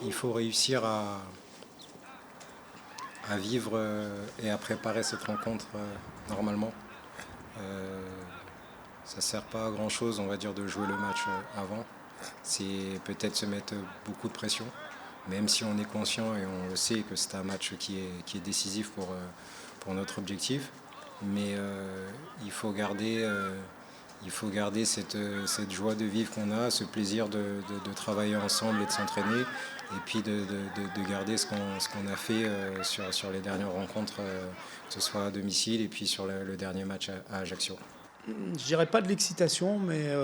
il faut réussir à vivre et à préparer cette rencontre normalement. Ça ne sert pas à grand chose, on va dire, de jouer le match avant. C'est peut-être se mettre beaucoup de pression, même si on est conscient et on le sait que c'est un match qui est décisif pour notre objectif. Mais il faut garder cette joie de vivre qu'on a, ce plaisir de travailler ensemble et de s'entraîner, et puis de garder ce qu'on a fait sur les dernières rencontres, que ce soit à domicile et puis sur le dernier match à Ajaccio. Je dirais pas de l'excitation, mais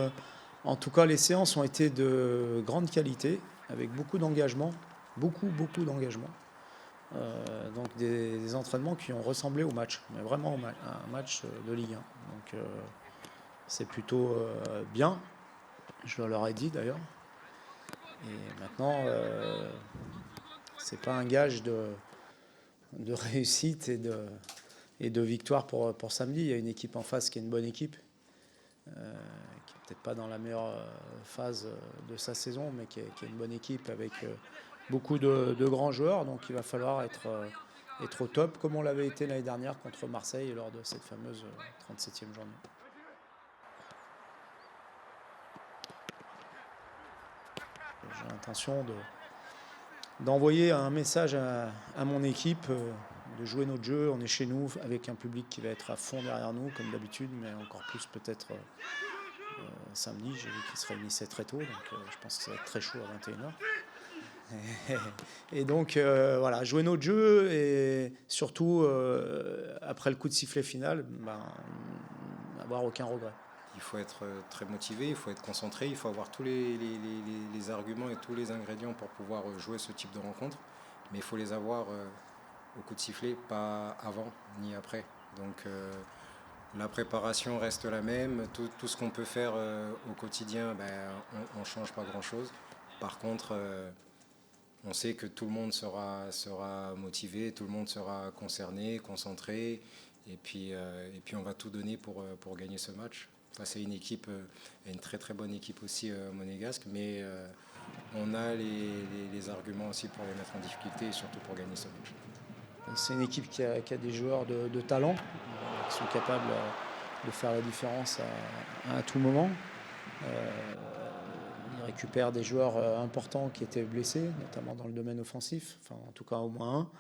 en tout cas, les séances ont été de grande qualité, avec beaucoup d'engagement, beaucoup d'engagement. Donc des entraînements qui ont ressemblé au match, mais vraiment à un match de Ligue 1. Donc c'est plutôt bien, je leur ai dit d'ailleurs. Et maintenant, c'est pas un gage de réussite et de victoire pour samedi. Il y a une équipe en face qui est une bonne équipe, qui n'est peut-être pas dans la meilleure phase de sa saison, mais qui est une bonne équipe avec beaucoup de grands joueurs. Donc il va falloir être au top, comme on l'avait été l'année dernière contre Marseille lors de cette fameuse 37e journée. J'ai l'intention d'envoyer un message à mon équipe, de jouer notre jeu. On est chez nous avec un public qui va être à fond derrière nous, comme d'habitude, mais encore plus peut-être samedi. J'ai vu qu'ils se réunissaient très tôt, donc je pense que ça va être très chaud à 21h. Et donc voilà, jouer notre jeu et surtout après le coup de sifflet final, avoir aucun regret. Il faut être très motivé, il faut être concentré, il faut avoir tous les arguments et tous les ingrédients pour pouvoir jouer ce type de rencontre. Mais il faut les avoir au coup de sifflet, pas avant ni après. Donc la préparation reste la même. Tout ce qu'on peut faire au quotidien, on ne change pas grand-chose. Par contre, on sait que tout le monde sera motivé, tout le monde sera concerné, concentré. Et puis on va tout donner pour gagner ce match. Face à une équipe, une très très bonne équipe aussi monégasque, mais on a les arguments aussi pour les mettre en difficulté et surtout pour gagner ce match. C'est une équipe qui a des joueurs de talent, qui sont capables de faire la différence à tout moment. Ils récupèrent des joueurs importants qui étaient blessés, notamment dans le domaine offensif, enfin en tout cas au moins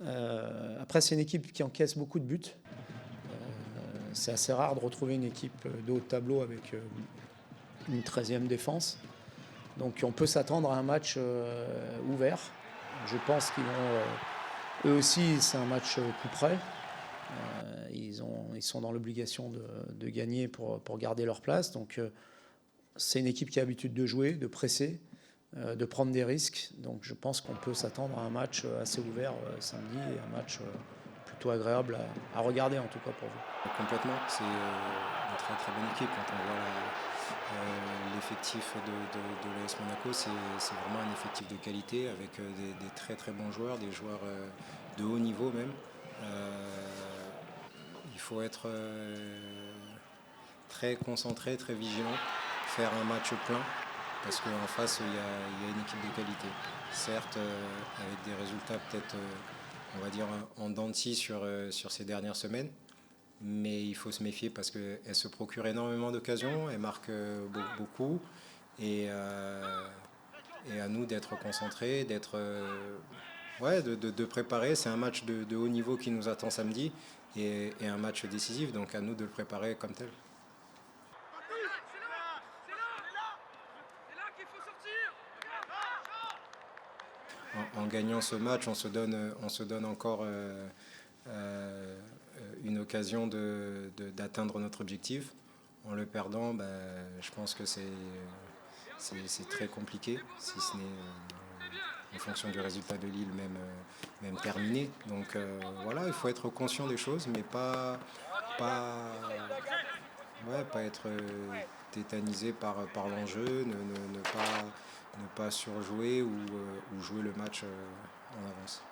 un. Après, c'est une équipe qui encaisse beaucoup de buts. C'est assez rare de retrouver une équipe de haut de tableau avec une 13e défense. Donc on peut s'attendre à un match ouvert. Je pense qu'ils vont... eux aussi, c'est un match coup près. Ils sont dans l'obligation de gagner pour garder leur place. Donc c'est une équipe qui a l'habitude de jouer, de presser, de prendre des risques. Donc je pense qu'on peut s'attendre à un match assez ouvert samedi et un match plutôt agréable à regarder en tout cas pour vous. Complètement, c'est une très très bonne équipe. Quand on voit l'effectif de l'AS Monaco, c'est vraiment un effectif de qualité avec des très très bons joueurs, des joueurs de haut niveau même. Il faut être très concentré, très vigilant, faire un match plein parce qu'en face il y a une équipe de qualité. Certes, avec des résultats peut-être, on va dire, en dents de scie sur ces dernières semaines. Mais il faut se méfier parce qu'elle se procure énormément d'occasions, elle marque beaucoup. Et à nous d'être concentrés, de préparer. C'est un match de haut niveau qui nous attend samedi et un match décisif, donc à nous de le préparer comme tel. En gagnant ce match, on se donne encore une occasion d'atteindre notre objectif. En le perdant, je pense que c'est très compliqué, si ce n'est en fonction du résultat de Lille même terminé. Donc voilà, il faut être conscient des choses, mais pas être tétanisé par l'enjeu, ne pas surjouer ou jouer le match en avance.